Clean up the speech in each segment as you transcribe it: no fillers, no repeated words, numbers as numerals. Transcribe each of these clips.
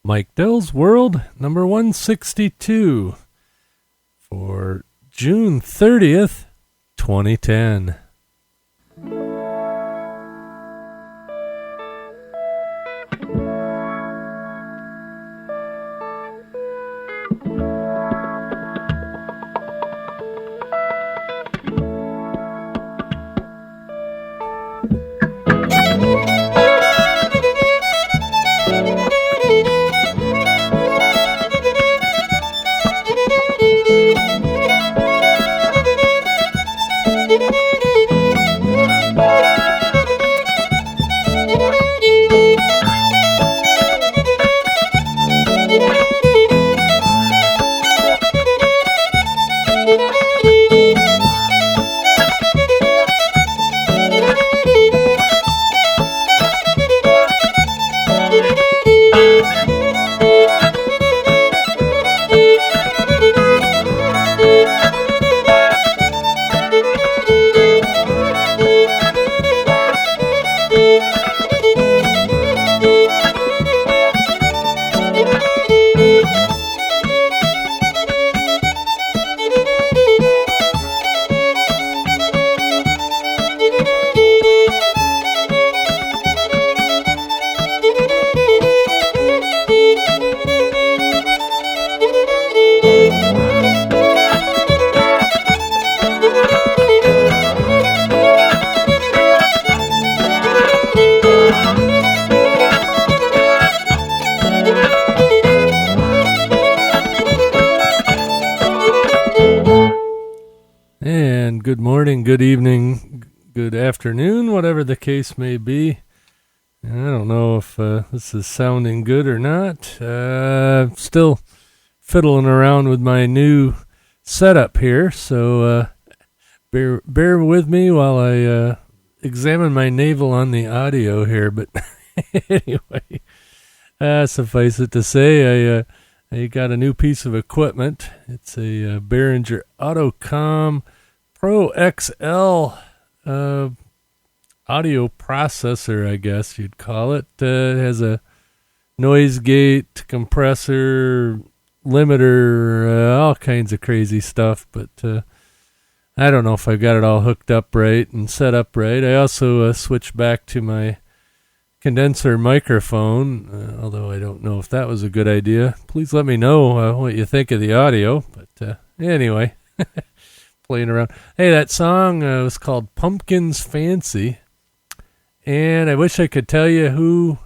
Mike Dell's World, number 162, for June 30th, 2010. And good morning, good evening, good afternoon, whatever the case may be. I don't know if this is sounding good or not. Still fiddling around with my new setup here, so bear with me while I examine my navel on the audio here. But anyway, suffice it to say, I got a new piece of equipment. It's a Behringer Autocom Pro XL audio processor, I guess you'd call it. It has a noise gate, compressor, limiter, all kinds of crazy stuff, but I don't know if I've got it all hooked up right and set up right. I also switched back to my condenser microphone, although I don't know if that was a good idea. Please let me know what you think of the audio, but anyway, playing around. Hey, that song was called Pumpkin's Fancy, and I wish I could tell you who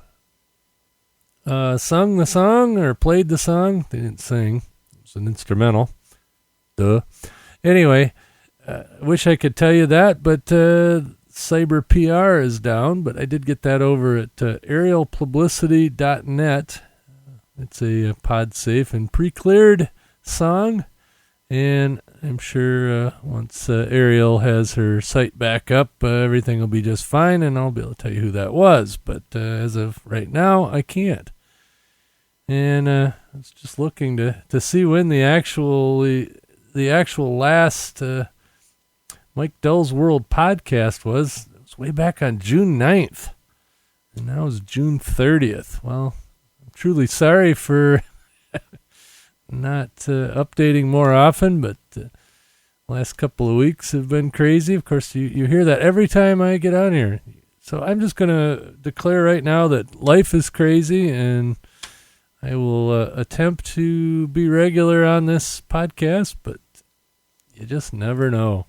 sung the song or played the song. They didn't sing. It was an instrumental. Duh. Anyway, I wish I could tell you that, but Cyber PR is down, but I did get that over at aerialpublicity.net. It's a pod-safe and pre-cleared song, and I'm sure once Ariel has her site back up, everything will be just fine, and I'll be able to tell you who that was. But as of right now, I can't. And I was just looking to see when the actual last Mike Dell's World podcast was. It was way back on June 9th, and now it's June 30th. Well, I'm truly sorry for not updating more often, but last couple of weeks have been crazy. Of course, you hear that every time I get on here. So I'm just going to declare right now that life is crazy, and I will attempt to be regular on this podcast, but you just never know.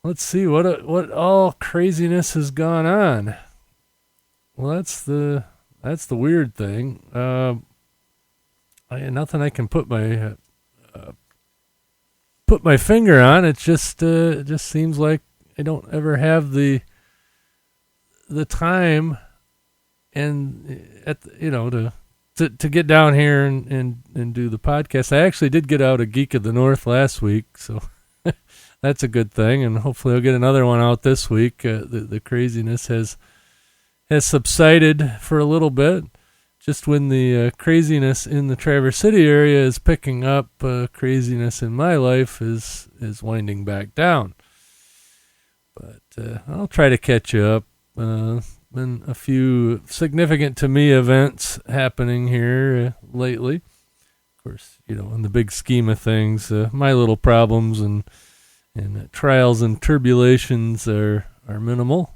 Let's see what all craziness has gone on. Well, that's the weird thing. Nothing I can put my finger on. It just seems like I don't ever have the time and to get down here and do the podcast. I actually did get out a Geek of the North last week, so that's a good thing, and hopefully I'll get another one out this week. The craziness has subsided for a little bit. Just when the craziness in the Traverse City area is picking up, craziness in my life is winding back down. But I'll try to catch you up. been a few significant to me events happening here lately. Of course, in the big scheme of things, my little problems and trials and tribulations are minimal.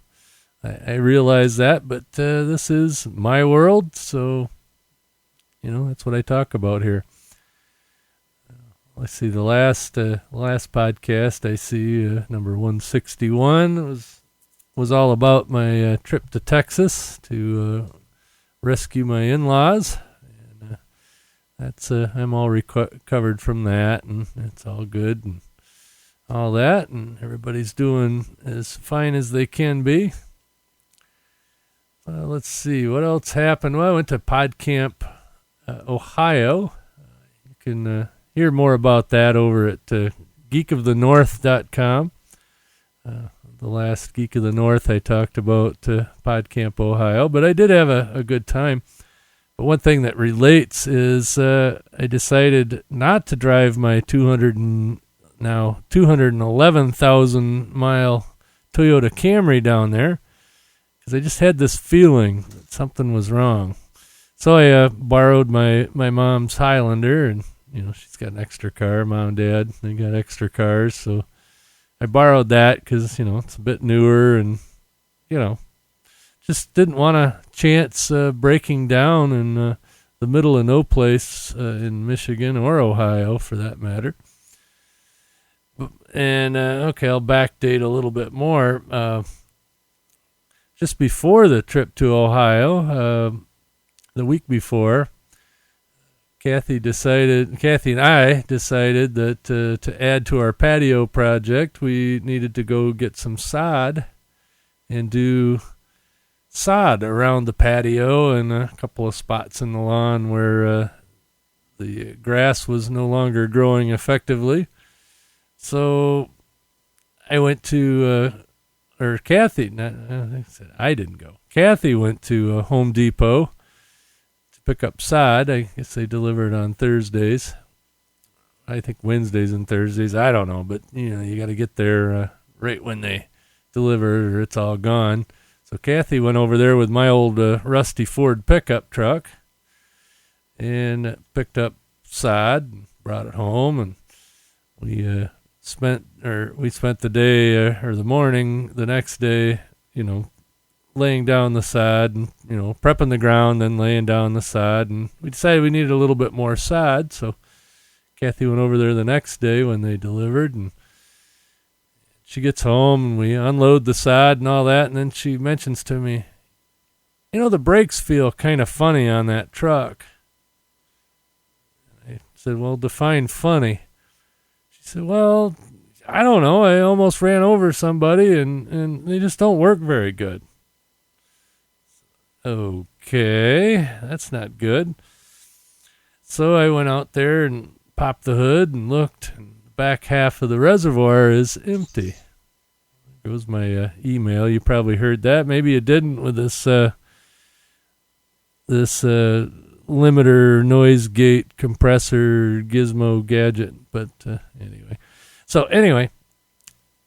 I realize that, but this is my world, so that's what I talk about here. Let's see, the last podcast I see, number 161, was all about my trip to Texas to rescue my in-laws. And that's I'm all recovered from that, and it's all good and all that, and everybody's doing as fine as they can be. Let's see, what else happened? Well, I went to PodCamp, Ohio. You can hear more about that over at geekofthenorth.com. The last Geek of the North I talked about PodCamp Ohio, but I did have a good time. But one thing that relates is I decided not to drive my 211,000 mile Toyota Camry down there, because I just had this feeling that something was wrong. So I borrowed my mom's Highlander, and she's got an extra car. Mom and Dad, they got extra cars, so I borrowed that because it's a bit newer, and just didn't want a chance breaking down in the middle of no place in Michigan or Ohio, for that matter. And okay, I'll backdate a little bit more. Just before the trip to Ohio, the week before, Kathy and I decided that to add to our patio project, we needed to go get some sod and do sod around the patio and a couple of spots in the lawn where the grass was no longer growing effectively. So I went to, Kathy, I didn't go. Kathy went to Home Depot to pick up sod. I guess they deliver it on Thursdays. I think Wednesdays and Thursdays. I don't know, but you got to get there right when they deliver it or it's all gone. So Kathy went over there with my old rusty Ford pickup truck and picked up sod and brought it home, and we spent the day or the morning the next day, laying down the sod and prepping the ground, then laying down the sod, and we decided we needed a little bit more sod. So Kathy went over there the next day when they delivered, and she gets home and we unload the sod and all that, and then she mentions to me, the brakes feel kind of funny on that truck. I said, well, define funny. She said, well, I don't know. I almost ran over somebody and they just don't work very good. Okay, that's not good. So I went out there and popped the hood and looked, and the back half of the reservoir is empty. There goes my email. You probably heard that. Maybe you didn't with this limiter noise gate compressor gizmo gadget. But anyway. So anyway,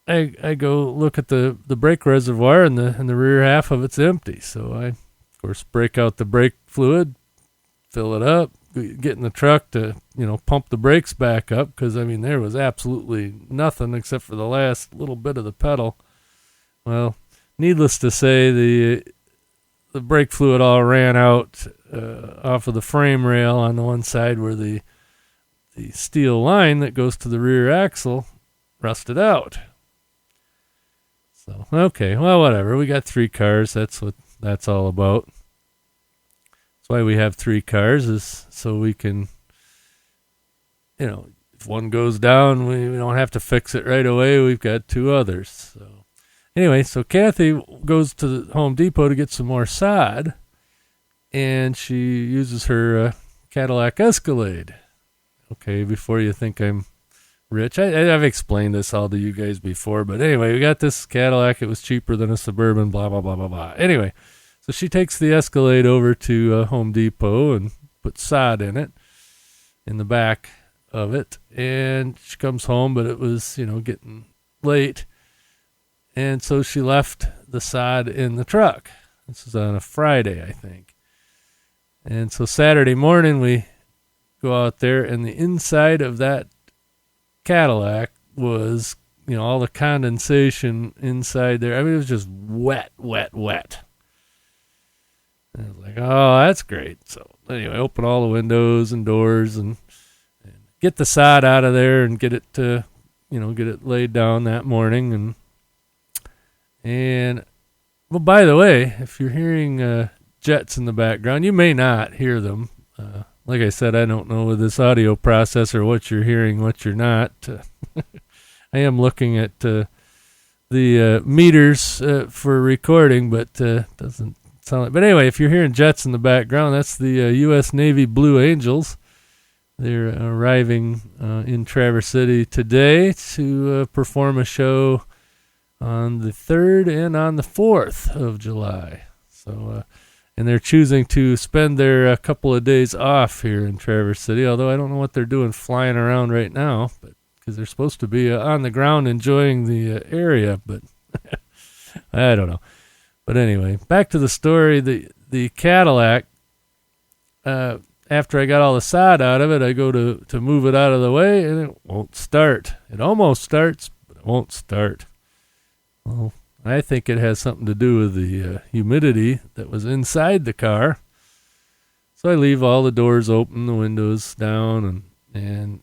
I go look at the brake reservoir, and the rear half of it's empty. So I, of course, break out the brake fluid, fill it up, get in the truck to pump the brakes back up, because there was absolutely nothing except for the last little bit of the pedal. Well, needless to say, the brake fluid all ran out off of the frame rail on the one side where the steel line that goes to the rear axle rusted out. So, okay, well, whatever. We got 3 cars. That's what that's all about. That's why we have 3 cars, is so we can, if one goes down, we don't have to fix it right away. We've got 2 others. So anyway, so Kathy goes to the Home Depot to get some more sod, and she uses her Cadillac Escalade. Okay, before you think I'm rich, I've explained this all to you guys before, but anyway, we got this Cadillac. It was cheaper than a Suburban, blah, blah, blah, blah, blah. Anyway, so she takes the Escalade over to Home Depot and puts sod in it, in the back of it, and she comes home, but it was, getting late, and so she left the sod in the truck. This was on a Friday, I think. And so Saturday morning we go out there, and the inside of that Cadillac was, all the condensation inside there. I mean, it was just wet. And I was like, oh, that's great. So anyway, open all the windows and doors and get the sod out of there and get it get it laid down that morning. And well, by the way, if you're hearing jets in the background, you may not hear them. Like I said, I don't know with this audio processor what you're hearing, what you're not. I am looking at the meters for recording, but doesn't sound like. But anyway, if you're hearing jets in the background, that's the U.S. Navy Blue Angels. They're arriving in Traverse City today to perform a show on the 3rd and on the 4th of July. So, and they're choosing to spend their couple of days off here in Traverse City, although I don't know what they're doing flying around right now, but because they're supposed to be on the ground enjoying the area, but I don't know. But anyway, back to the story. The Cadillac, after I got all the sod out of it, I go to move it out of the way, and it won't start. It almost starts, but it won't start. Well, I think it has something to do with the humidity that was inside the car. So I leave all the doors open, the windows down, and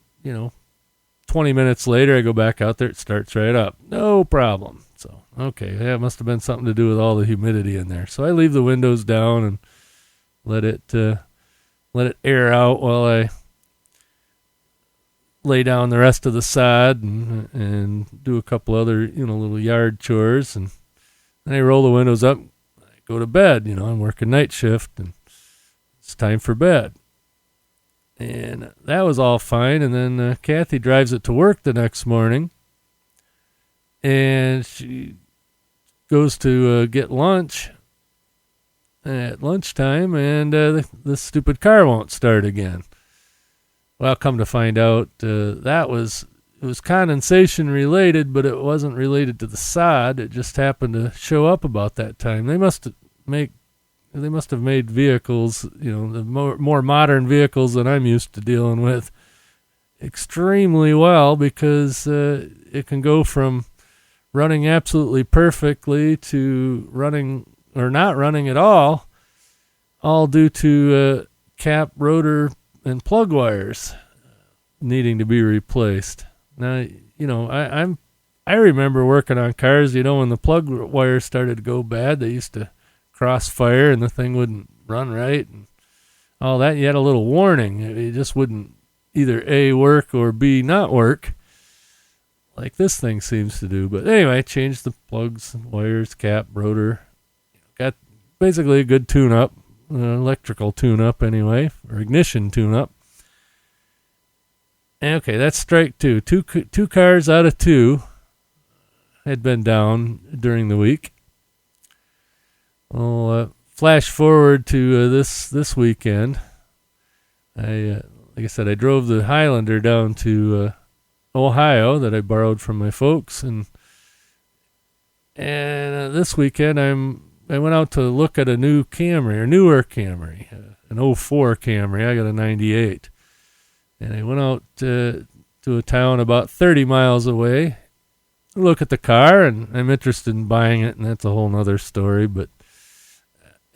20 minutes later, I go back out there, it starts right up. No problem. So, okay, it must have been something to do with all the humidity in there. So I leave the windows down and let it air out while I lay down the rest of the sod and do a couple other, little yard chores. And then I roll the windows up, I go to bed. I'm working night shift, and it's time for bed. And that was all fine. And then Kathy drives it to work the next morning, and she goes to get lunch at lunchtime, and the stupid car won't start again. Well, come to find out, it was condensation related, but it wasn't related to the sod. It just happened to show up about that time. They must have made vehicles, the more modern vehicles than I'm used to dealing with, extremely well, because it can go from running absolutely perfectly to running or not running at all due to cap, rotor, and plug wires needing to be replaced. Now, I remember working on cars, when the plug wires started to go bad, they used to crossfire and the thing wouldn't run right and all that. You had a little warning. It just wouldn't either A, work, or B, not work, like this thing seems to do. But anyway, I changed the plugs, wires, cap, rotor. Got basically a good tune-up, electrical tune-up anyway, or ignition tune-up. Okay, that's strike two. Two cars out of two had been down during the week. Well, flash forward to this weekend. Like I said, I drove the Highlander down to Ohio that I borrowed from my folks, and this weekend I went out to look at a newer Camry, an 04 Camry. I got a 98. And I went out to a town about 30 miles away, look at the car, and I'm interested in buying it, and that's a whole nother story. But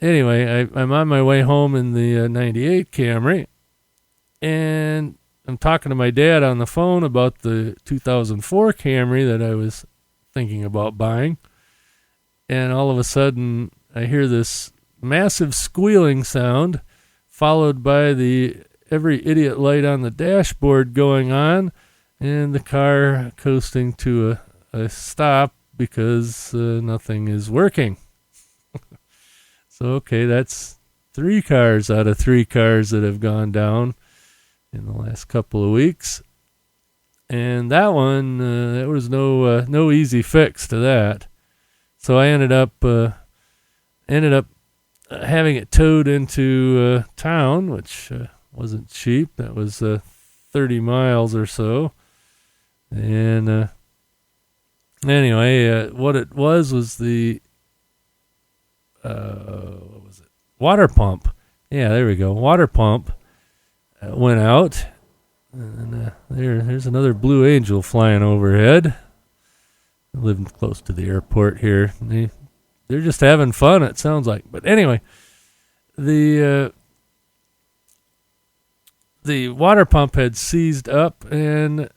anyway, I'm on my way home in the 98 Camry, and I'm talking to my dad on the phone about the 2004 Camry that I was thinking about buying. And all of a sudden, I hear this massive squealing sound, followed by the every idiot light on the dashboard going on, and the car coasting to a stop because nothing is working. So, okay, that's 3 cars out of 3 cars that have gone down in the last couple of weeks. And that one, there was no easy fix to that. So I ended up having it towed into town, which wasn't cheap. That was 30 miles or so. And anyway, what it was what was it? Water pump. Yeah, there we go. Water pump went out. And there's another Blue Angel flying overhead. I live close to the airport here. They're just having fun, it sounds like. But anyway, the water pump had seized up, and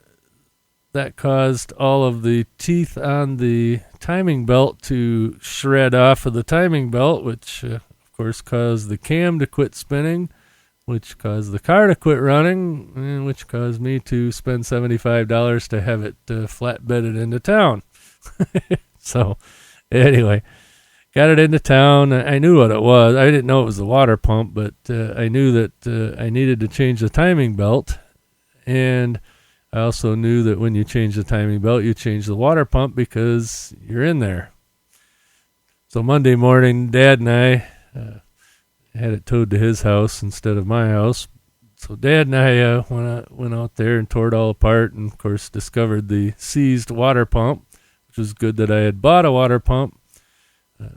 that caused all of the teeth on the timing belt to shred off of the timing belt, which, of course, caused the cam to quit spinning, which caused the car to quit running, and which caused me to spend $75 to have it flatbedded into town. So, anyway, got it into town. I knew what it was. I didn't know it was the water pump, but I knew that I needed to change the timing belt. And I also knew that when you change the timing belt, you change the water pump because you're in there. So Monday morning, Dad and I had it towed to his house instead of my house. So Dad and I went out there and tore it all apart, and, of course, discovered the seized water pump, which was good that I had bought a water pump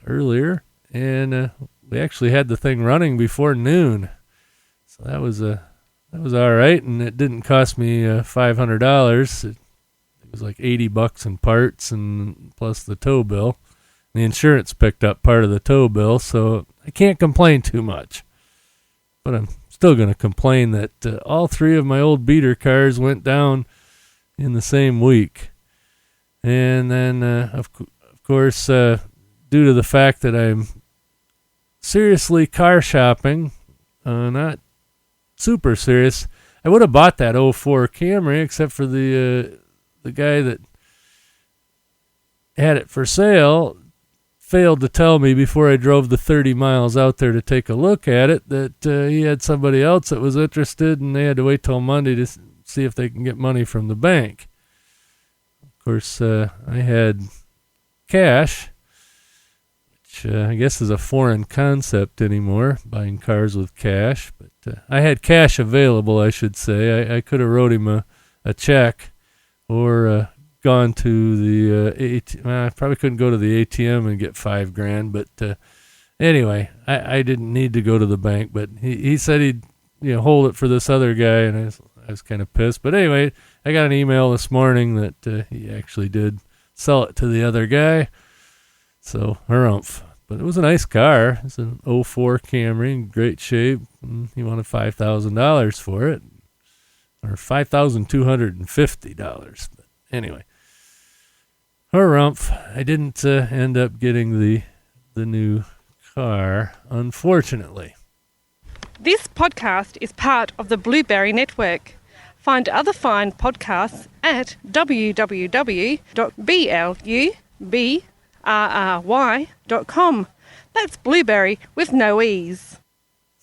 earlier, and we actually had the thing running before noon. So that was all right, and it didn't cost me $500. It was like $80 in parts and plus the tow bill. The insurance picked up part of the tow bill, so I can't complain too much. But I'm still going to complain that all three of my old beater cars went down in the same week. And then, of course, due to the fact that I'm seriously car shopping, not super serious, I would have bought that 04 Camry, except for the guy that had it for sale failed to tell me before I drove the 30 miles out there to take a look at it that he had somebody else that was interested, and they had to wait till Monday to see if they can get money from the bank. Of course, I had cash, which I guess is a foreign concept anymore, buying cars with cash. But I had cash available, I should say. I could have wrote him a check or gone to the ATM. I probably couldn't go to the ATM and get $5,000, but anyway, I didn't need to go to the bank. But he said he'd hold it for this other guy, and I was kind of pissed. But anyway, I got an email this morning that he actually did sell it to the other guy. So, harumph. But it was a nice car. It's an 04 Camry in great shape. And he wanted $5,000 for it, or $5,250. But anyway, harumph. I didn't end up getting the new car, unfortunately. This podcast is part of the Blueberry Network. Find other fine podcasts at www.blubrry.com. That's Blueberry with no E's.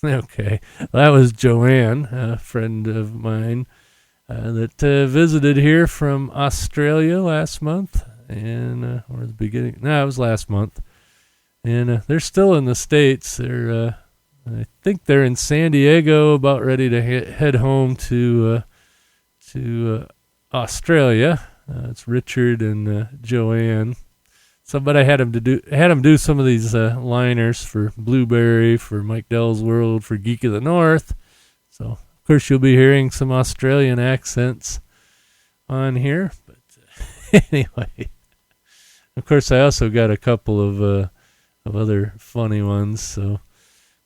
Okay. That was Joanne, a friend of mine that visited here from Australia last month. And or the beginning. No, it was last month. And they're still in the States. I think they're in San Diego, about ready to head home to Australia. It's Richard and Joanne. So, but I had him do some of these liners for Blueberry, for Mike Dell's World, for Geek of the North. So, of course, you'll be hearing some Australian accents on here. But anyway, of course, I also got a couple of other funny ones. So,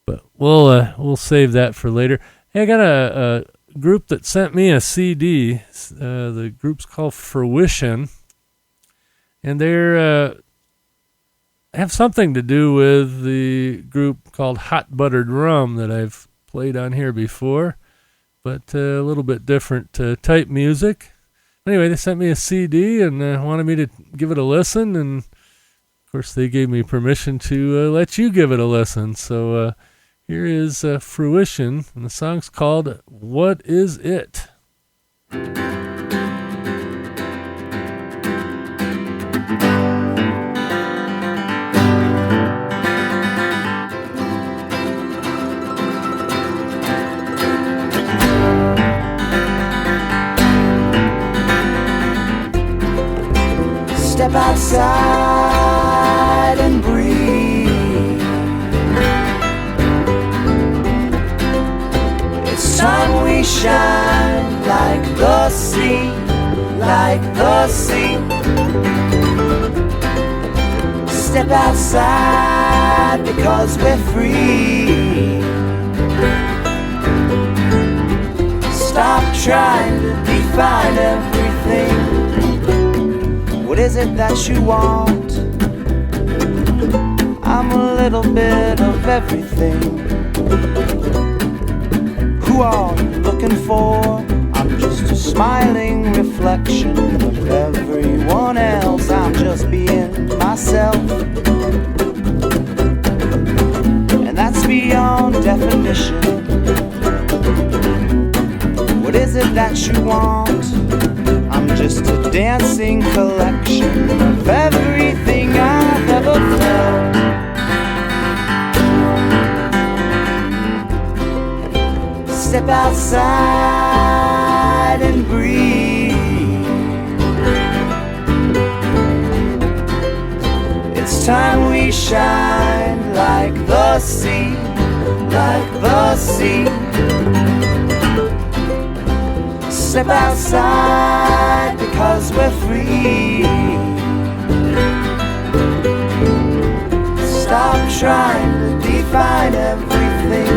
but we'll save that for later. Hey, I got a group that sent me a CD. The group's called Fruition, and they're have something to do with the group called Hot Buttered Rum that I've played on here before, but a little bit different type music. Anyway, they sent me a CD and wanted me to give it a listen, and of course they gave me permission to let you give it a listen. So here is Fruition, and the song's called What Is It? Step outside and breathe. time we shine like the sea, like the sea. Step outside because we're free. Stop trying to define everything. What is it that you want? I'm a little bit of everything. Who are you looking for? I'm just a smiling reflection of everyone else. I'm just being myself, and that's beyond definition. What is it that you want? I'm just a dancing collection of everything I've ever felt. Step outside and breathe. It's time we shine like the sea, like the sea. Step outside because we're free. Stop trying to define everything.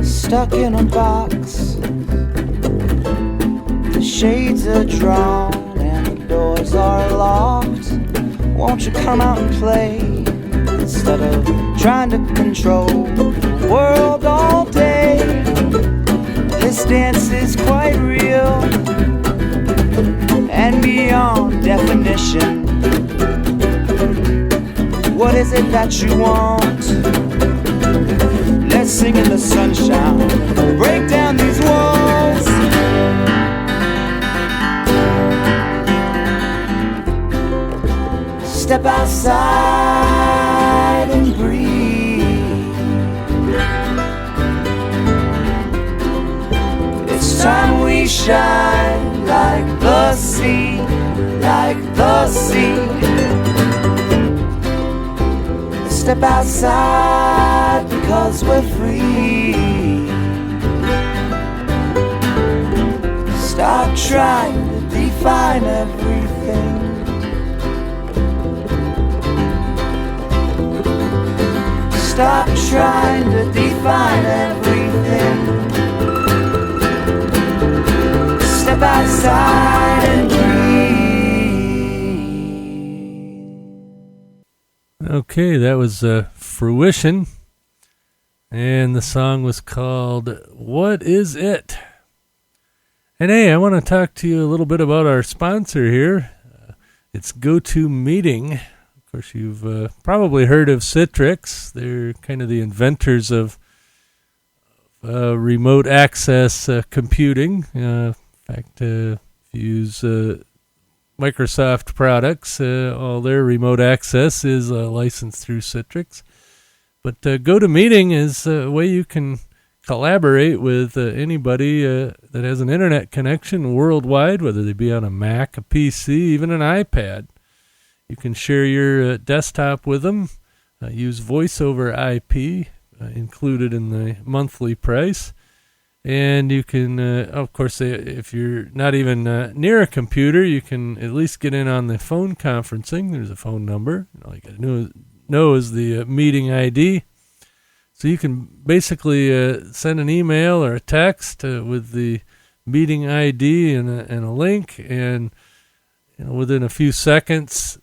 Stuck in a box, the shades are drawn and the doors are locked. Won't you come out and play instead of trying to control the world all day? This dance is quite real and beyond definition. What is it that you want? Let's sing in the sunshine, break down these walls. Step outside and breathe. It's time we shine like the sea, like the sea. Step outside because we're free. Stop trying to define everything. Stop trying to define everything. Step outside and breathe. Okay, that was Fruition, and the song was called What Is It? And hey, I want to talk to you a little bit about our sponsor here. It's GoToMeeting. Of course, you've probably heard of Citrix. They're kind of the inventors of remote access computing. In fact, if you use Microsoft products, all their remote access is licensed through Citrix. But GoToMeeting is a way you can collaborate with anybody that has an internet connection worldwide, whether they be on a Mac, a PC, even an iPad. You can share your desktop with them, use voice over IP included in the monthly price. And you can, of course, if you're not even near a computer, you can at least get in on the phone conferencing. There's a phone number. All you got to know is the meeting ID. So you can basically send an email or a text with the meeting ID and a link, and within a few seconds,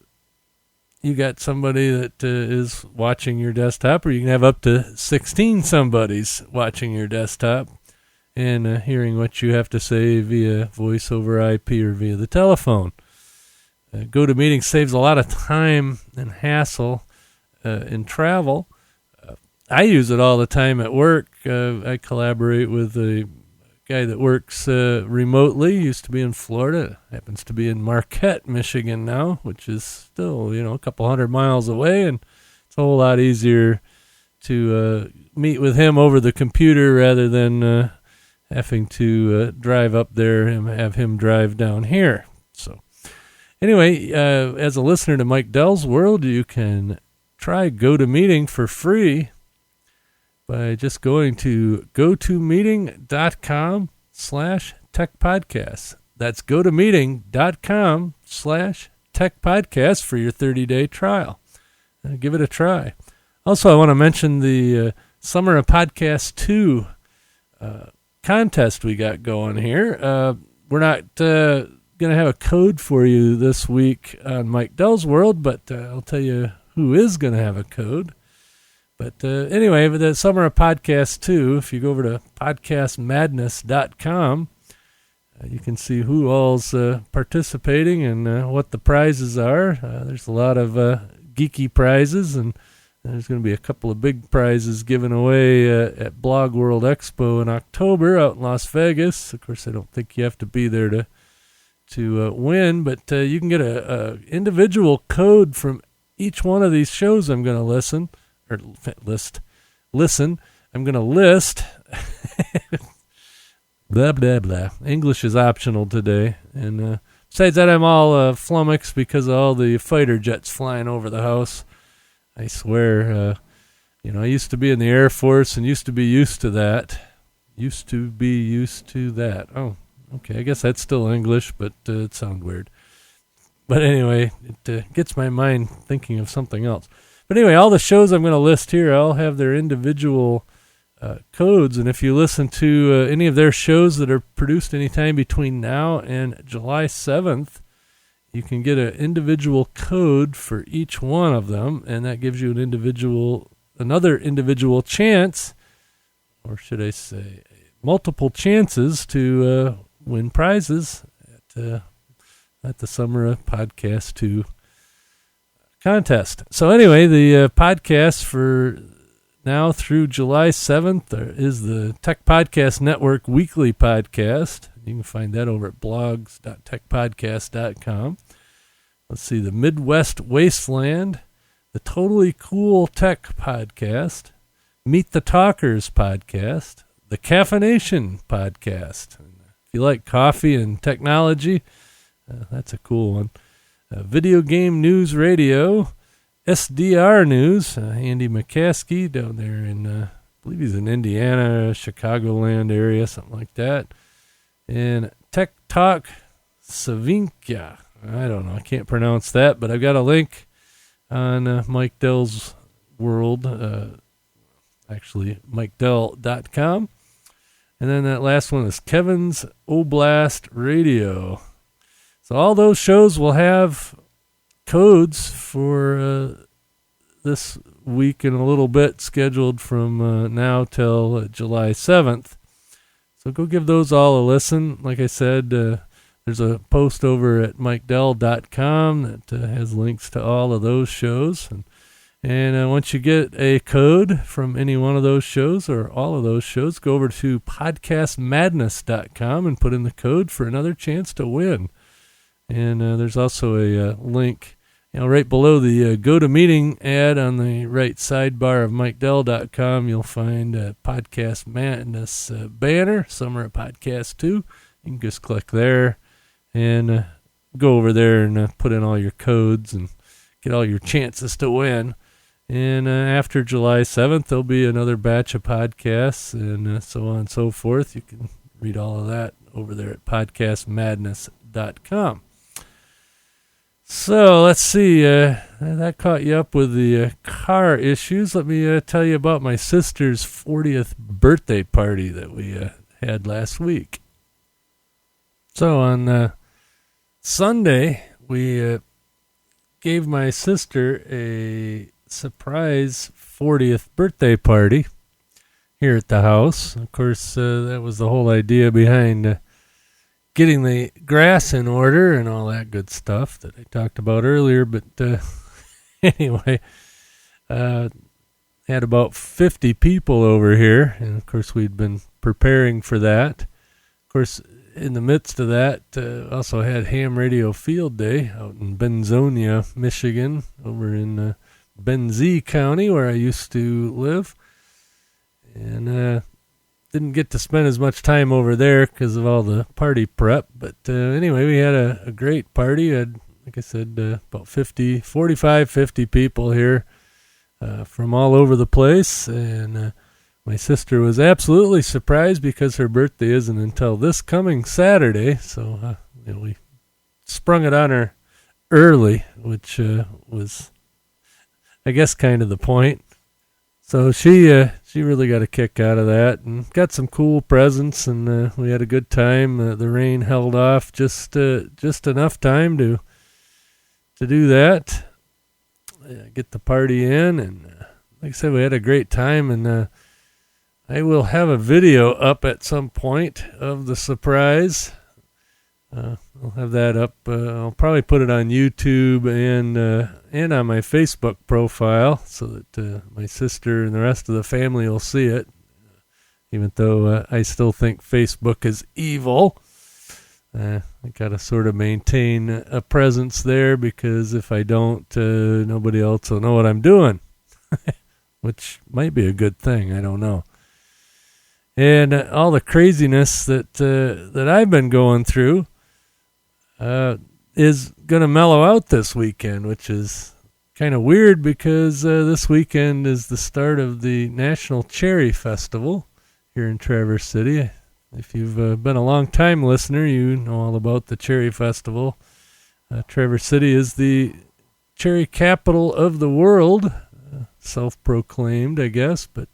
you got somebody that is watching your desktop, or you can have up to 16 somebodies watching your desktop and hearing what you have to say via voice over IP or via the telephone. GoToMeeting saves a lot of time and hassle in travel. I use it all the time at work. I collaborate with a guy that works remotely. Used to be in Florida, happens to be in Marquette, Michigan now, which is still, a couple 100 miles away, and it's a whole lot easier to meet with him over the computer rather than having to drive up there and have him drive down here. So anyway, as a listener to Mike Dell's World, you can try GoToMeeting for free by just going to gotomeeting.com/techpodcast. That's gotomeeting.com/techpodcast for your 30-day trial. Give it a try. Also, I want to mention the Summer of Podcast 2 contest we got going here. We're not going to have a code for you this week on Mike Dell's World, but I'll tell you who is going to have a code. But anyway, the Summer of Podcast 2, if you go over to podcastmadness.com, you can see who all's participating and what the prizes are. There's a lot of geeky prizes, and there's going to be a couple of big prizes given away at Blog World Expo in October out in Las Vegas. Of course, I don't think you have to be there to win, but you can get a individual code from each one of these shows I'm going to listen. I'm going to list. Blah, blah, blah. English is optional today. And besides that, I'm all flummoxed because of all the fighter jets flying over the house. I swear, I used to be in the Air Force and used to be used to that. Oh, okay. I guess that's still English, but it sounds weird. But anyway, it gets my mind thinking of something else. But anyway, all the shows I'm going to list here, all have their individual codes. And if you listen to any of their shows that are produced anytime between now and July 7th, you can get an individual code for each one of them. And that gives you another individual chance, or should I say multiple chances to win prizes at the Summer of Podcast 2 contest. So anyway, the podcast for now through July 7th is the Tech Podcast Network weekly podcast. You can find that over at blogs.techpodcast.com. Let's see, the Midwest Wasteland, the Totally Cool Tech podcast, Meet the Talkers podcast, the Caffeination podcast. If you like coffee and technology, that's a cool one. Video Game News Radio, SDR News, Andy McCaskey down there in, I believe he's in Indiana, Chicagoland area, something like that. And Tech Talk Savinka. I don't know, I can't pronounce that, but I've got a link on Mike Dell's World, actually MikeDell.com. And then that last one is Kevin's Oblast Radio. So all those shows will have codes for this week and a little bit scheduled from now till July 7th. So go give those all a listen. Like I said, there's a post over at MikeDell.com that has links to all of those shows. And once you get a code from any one of those shows or all of those shows, go over to podcastmadness.com and put in the code for another chance to win. And there's also a link, right below the GoToMeeting ad on the right sidebar of MikeDell.com. You'll find a Podcast Madness banner, Summer of Podcast 2. You can just click there and go over there and put in all your codes and get all your chances to win. And after July 7th, there'll be another batch of podcasts and so on and so forth. You can read all of that over there at podcastmadness.com. So let's see, that caught you up with the car issues. Let me tell you about my sister's 40th birthday party that we had last week. So on Sunday, we gave my sister a surprise 40th birthday party here at the house. Of course, that was the whole idea behind getting the grass in order and all that good stuff that I talked about earlier. But anyway, had about 50 people over here, and of course we'd been preparing for that. Of course, in the midst of that, also had Ham Radio Field Day out in Benzonia, Michigan, over in Benzie County, where I used to live. And didn't get to spend as much time over there because of all the party prep. But anyway, we had a great party. Had, like I said, about 45, 50 people here from all over the place. And my sister was absolutely surprised because her birthday isn't until this coming Saturday. So we sprung it on her early, which was, I guess, kind of the point. So she really got a kick out of that and got some cool presents, and we had a good time. The rain held off just enough time to do that, get the party in, and like I said, we had a great time. And I will have a video up at some point of the surprise. I'll have that up. I'll probably put it on YouTube and on my Facebook profile so that my sister and the rest of the family will see it, even though I still think Facebook is evil. I got to sort of maintain a presence there, because if I don't, nobody else will know what I'm doing, which might be a good thing. I don't know. And all the craziness that I've been going through is going to mellow out this weekend, which is kind of weird because this weekend is the start of the National Cherry Festival here in Traverse City. If you've been a long-time listener, you know all about the Cherry Festival. Traverse City is the cherry capital of the world, self-proclaimed, I guess, but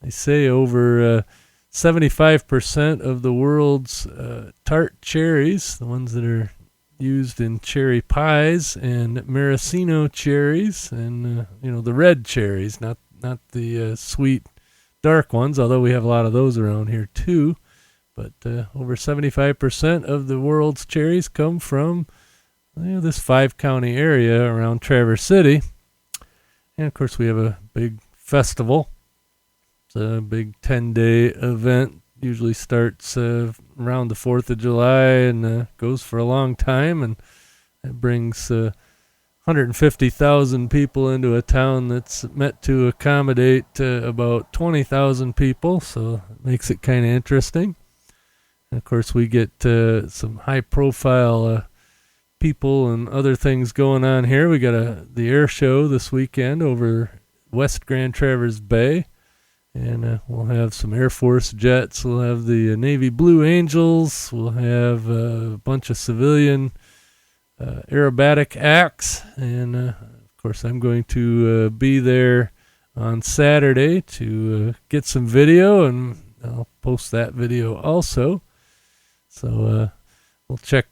they say over 75% of the world's tart cherries, the ones that are used in cherry pies, and maraschino cherries, and the red cherries, not the sweet dark ones, although we have a lot of those around here too. But over 75% of the world's cherries come from this 5-county area around Traverse City. And of course we have a big festival. It's a big 10-day event. Usually starts around the 4th of July and goes for a long time, and it brings 150,000 people into a town that's meant to accommodate about 20,000 people, so it makes it kind of interesting. And of course we get some high-profile people and other things going on here. We got the air show this weekend over West Grand Traverse Bay. And we'll have some Air Force jets. We'll have the Navy Blue Angels. We'll have a bunch of civilian aerobatic acts. And, of course, I'm going to be there on Saturday to get some video, and I'll post that video also. So we'll check.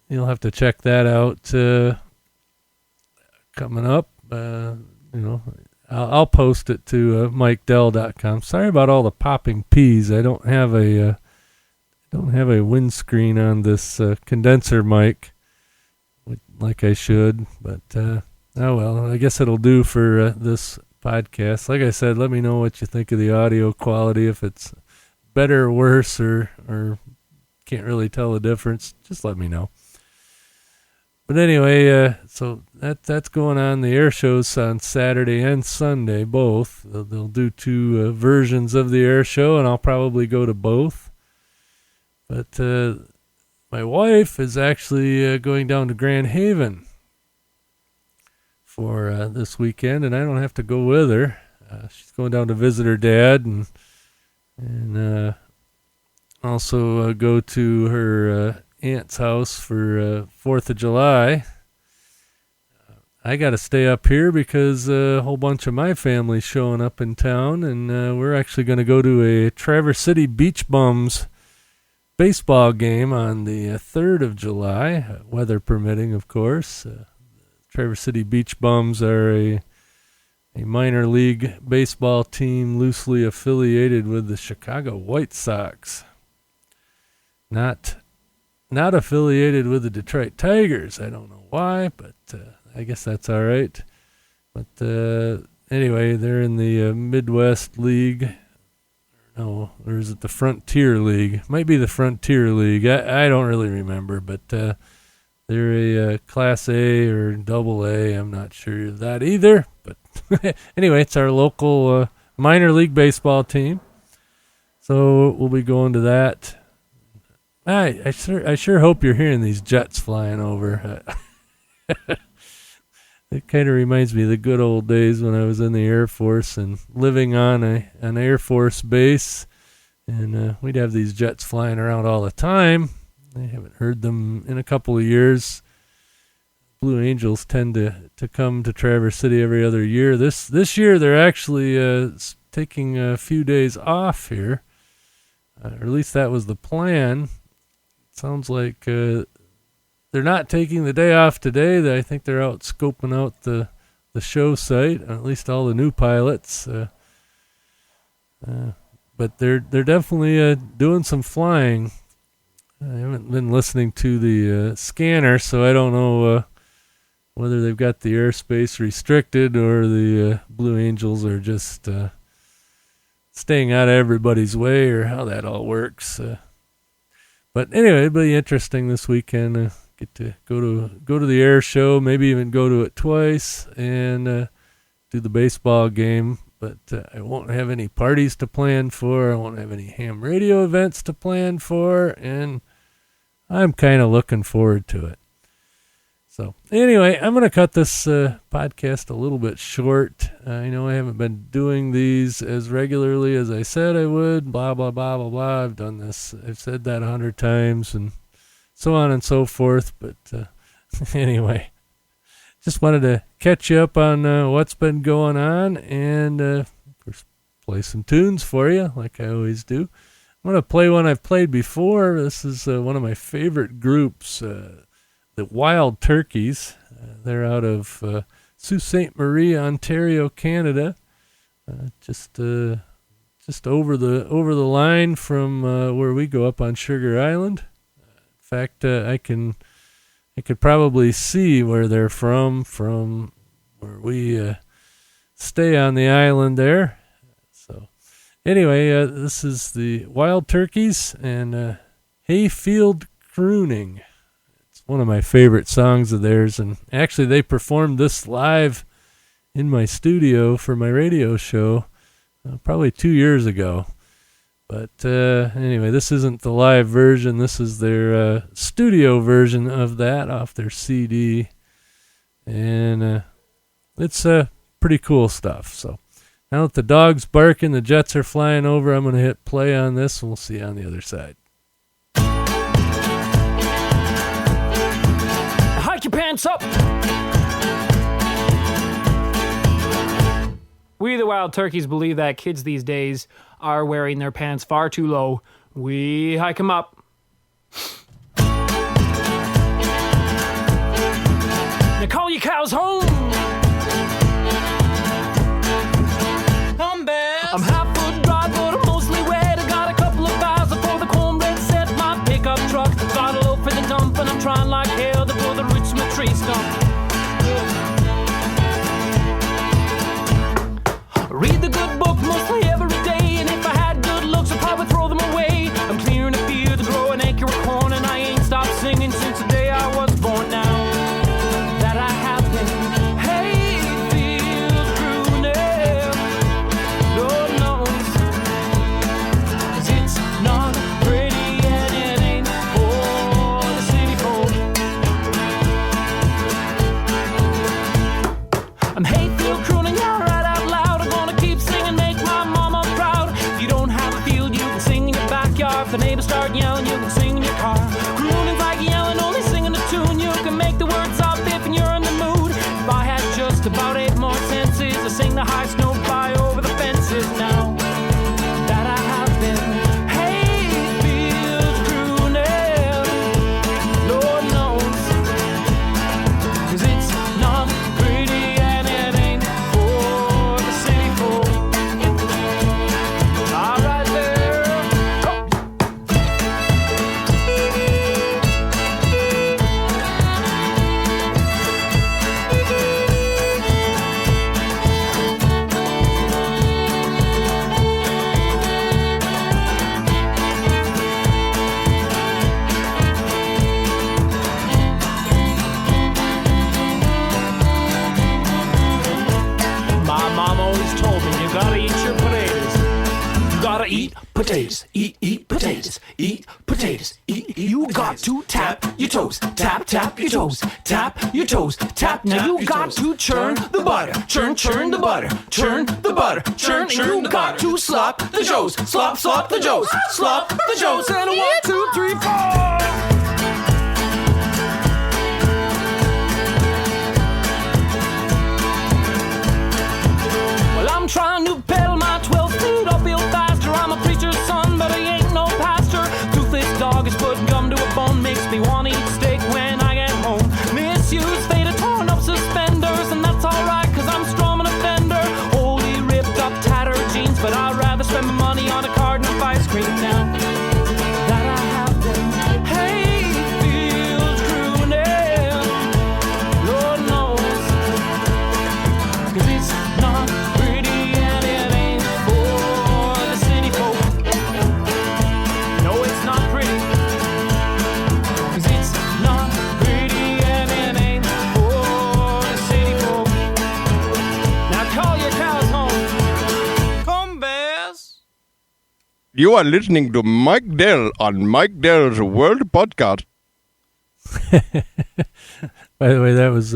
You'll have to check that out coming up. I'll post it to MikeDell.com. Sorry about all the popping P's. I don't have a windscreen on this condenser mic like I should. But oh well, I guess it'll do for this podcast. Like I said, let me know what you think of the audio quality. If it's better or worse, or can't really tell the difference, just let me know. But anyway, so that's going on. The air shows on Saturday and Sunday, both. They'll do 2 versions of the air show, and I'll probably go to both. But my wife is actually going down to Grand Haven for this weekend, and I don't have to go with her. She's going down to visit her dad, and also go to her aunt's house for 4th of July. I got to stay up here because a whole bunch of my family's showing up in town, and we're actually going to go to a Traverse City Beach Bums baseball game on the 3rd of July, weather permitting, of course. Traverse City Beach Bums are a minor league baseball team loosely affiliated with the Chicago White Sox. Not affiliated with the Detroit Tigers. I don't know why, but I guess that's all right. But anyway, they're in the Midwest League. No, or is it the Frontier League? Might be the Frontier League. I don't really remember, but they're a Class A or Double A. I'm not sure of that either. But anyway, it's our local minor league baseball team. So we'll be going to that. I sure hope you're hearing these jets flying over. It kind of reminds me of the good old days when I was in the Air Force and living on an Air Force base. And we'd have these jets flying around all the time. I haven't heard them in a couple of years. Blue Angels tend to come to Traverse City every other year. This year they're actually taking a few days off here. Or at least that was the plan. Sounds like they're not taking the day off today. I think they're out scoping out the show site, at least all the new pilots. But they're definitely doing some flying. I haven't been listening to the scanner, so I don't know whether they've got the airspace restricted or the Blue Angels are just staying out of everybody's way or how that all works. But anyway, it'll be interesting this weekend. Get to go to the air show, maybe even go to it twice, and do the baseball game. But I won't have any parties to plan for. I won't have any ham radio events to plan for, and I'm kind of looking forward to it. So anyway, I'm going to cut this podcast a little bit short. I know I haven't been doing these as regularly as I said I would. Blah, blah, blah, blah, blah. I've done this. I've said that 100 times and so on and so forth. But anyway, just wanted to catch you up on what's been going on and of course, play some tunes for you like I always do. I'm going to play one I've played before. This is one of my favorite groups, the Wild Turkeys. They're out of Sault Ste. Marie, Ontario, Canada. Just over the line from where we go up on Sugar Island. In fact, I could probably see where they're from where we stay on the island there. So anyway, this is the Wild Turkeys and Hayfield Crooning. One of my favorite songs of theirs, and actually they performed this live in my studio for my radio show probably 2 years ago. But anyway, this isn't the live version. This is their studio version of that off their CD, and it's pretty cool stuff. So now that the dog's barking, the jets are flying over, I'm going to hit play on this, and we'll see you on the other side. Your pants up. We, the Wild Turkeys, believe that kids these days are wearing their pants far too low. We hike them up. Now call your cows home. I'm half foot dry, but I'm mostly wet. I got a couple of bars before the cornbread set. My pickup truck got a load for the dump, and I'm trying like hell to pull the roots from a tree stump. Read the good book mostly every day, and if I had good looks, I'd probably throw them away. I'm clearing a field to grow an acre of corn, and I ain't stopped singing since the day I was born. Now that I have been hayfield crooning, Lord knows, 'cause it's not pretty and it ain't for the city folk. I'm hayfield crooning, yeah, right out loud. I'm gonna keep singing, make my mama proud. If you don't have a field, you can sing in your backyard. If the neighbors start yelling, you can sing in your car. Crooning's like yelling, only singing a tune. You can make the words up if you're in the mood. If I had just about 8 more senses, I sing the high snow fly over the fences. Now that I have been hayfield crooning, Lord knows, 'cause it's not potatoes, eat potatoes, eat potatoes, eat. You got to tap your toes, tap your toes, tap your toes, tap. Now you got to churn the butter, churn the butter, churn the butter, churn. And you got to slop the joes, slop the joes, slop the joes. And 1, 2, 3, 4. I'm trying to pedal my 12 speed uphill faster. I'm a preacher's son, but I ain't no pastor. Toothless dog is put gum to a bone, makes me want to eat steak when I get home. Misuse faded, torn up suspenders, and that's alright, cause I'm strong and a fender. Oldie, ripped up, tattered jeans, but I'd rather spend my money on a carton of ice cream now that I have them. Hey, fields crooning, Lord knows, cause it's not pretty and it ain't for the city folk. No, it's not pretty, cause it's not pretty and it ain't for the city folk. Now call your cows home. Come, bears. You are listening to Mike Dell on Mike Dell's World Podcast. By the way, that was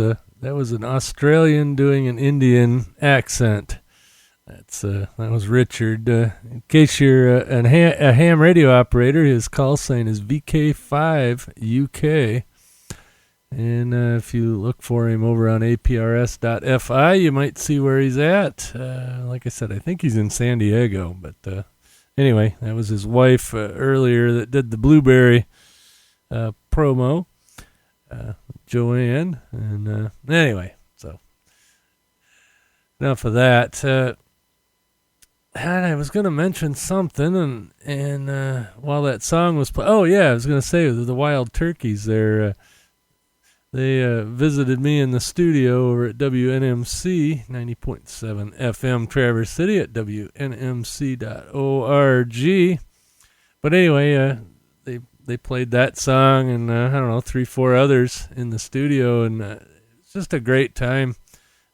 an Australian doing an Indian accent. That was Richard. In case you're a ham radio operator, his call sign is VK5UK. And if you look for him over on aprs.fi, you might see where he's at. Like I said, I think he's in San Diego. But anyway, that was his wife earlier that did the Blueberry promo, Joanne. And anyway, so enough of that. I was going to mention something, and while that song was I was going to say the Wild Turkeys there. They visited me in the studio over at WNMC 90.7 FM Traverse City at WNMC.org. But anyway, they played that song and, 3, 4 others in the studio, and it's just a great time.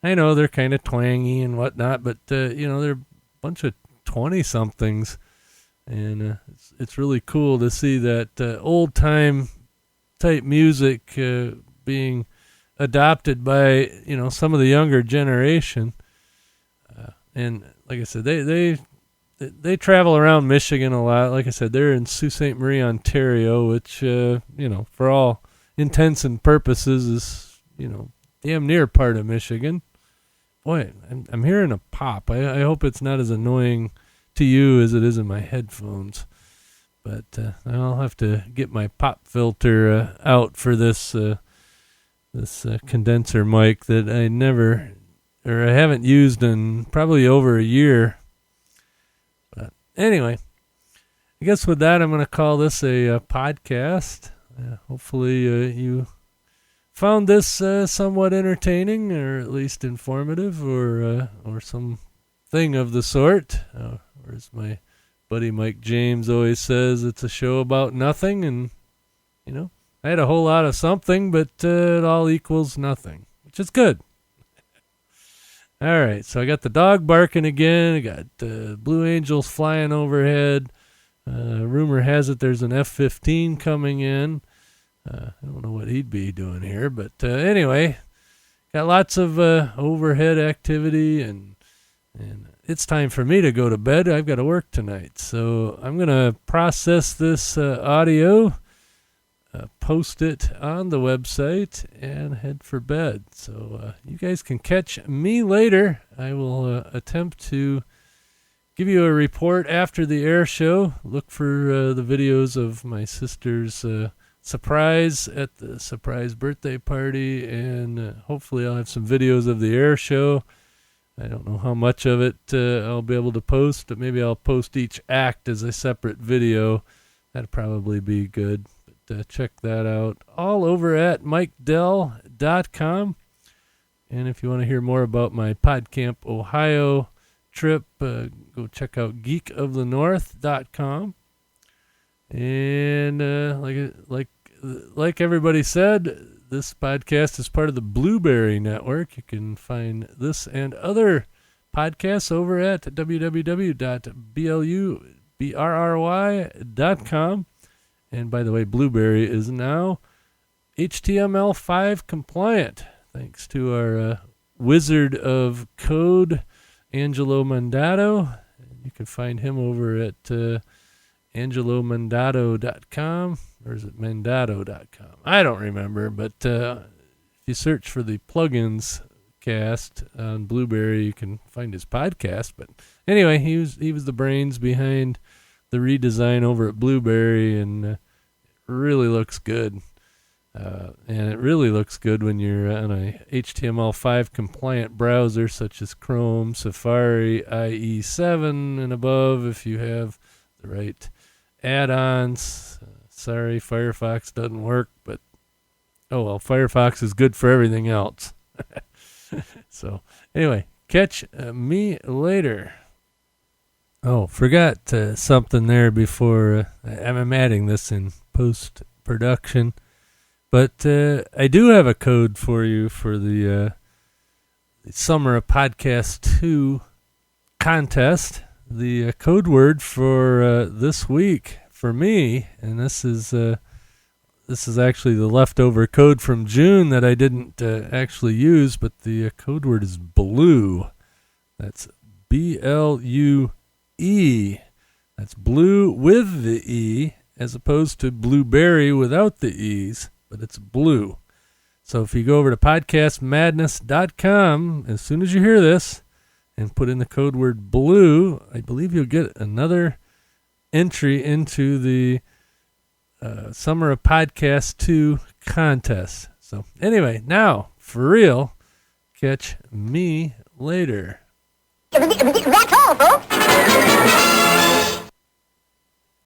I know they're kind of twangy and whatnot, but, they're a bunch of 20-somethings, and it's really cool to see that old-time type music being adopted by some of the younger generation, and like I said, they travel around Michigan a lot. Like I said, they're in Sault Ste. Marie, Ontario, which for all intents and purposes is damn near part of Michigan. Boy, I'm hearing a pop. I hope it's not as annoying to you as it is in my headphones, but I'll have to get my pop filter out for this condenser mic that I haven't used in probably over a year. But anyway, I guess with that, I'm going to call this a podcast. Hopefully you found this somewhat entertaining, or at least informative, or something of the sort. Or as my buddy Mike James always says, it's a show about nothing, and I had a whole lot of something, but it all equals nothing, which is good. All right, so I got the dog barking again. I got Blue Angels flying overhead. Rumor has it there's an F-15 coming in. I don't know what he'd be doing here, but anyway, got lots of overhead activity, and it's time for me to go to bed. I've got to work tonight, so I'm going to process this audio, post it on the website, and head for bed. So you guys can catch me later. I will attempt to give you a report after the air show. Look for the videos of my sister's surprise at the surprise birthday party, and hopefully I'll have some videos of the air show. I don't know how much of it I'll be able to post, but maybe I'll post each act as a separate video. That'd probably be good. Check that out all over at mikedell.com. And if you want to hear more about my PodCamp Ohio trip, go check out geekofthenorth.com. And like everybody said, this podcast is part of the Blueberry Network. You can find this and other podcasts over at www.blu.com. BRRY.com. And by the way, Blueberry is now HTML5 compliant, thanks to our wizard of code, Angelo Mandato. You can find him over at angelomandato.com, or is it mandato.com? I don't remember, but if you search for the plugins cast on Blueberry, you can find his podcast. But anyway, he was the brains behind the redesign over at Blueberry, and it really looks good. And it really looks good when you're on a HTML5 compliant browser such as Chrome, Safari, IE7 and above, if you have the right add-ons. Sorry, Firefox doesn't work, but oh well, Firefox is good for everything else. So anyway, catch me later. Oh, forgot something there before. I'm adding this in post-production. But I do have a code for you for the Summer of Podcast 2 contest. The code word for this week for me, and this is actually the leftover code from June that I didn't actually use, but the code word is blue. That's BLUE. That's blue with the E, as opposed to blueberry without the E's. But it's blue. So if you go over to podcastmadness.com, as soon as you hear this, and put in the code word blue, I believe you'll get another entry into the Summer of Podcast 2 contest. So anyway, now, for real, catch me later. That's all, folks.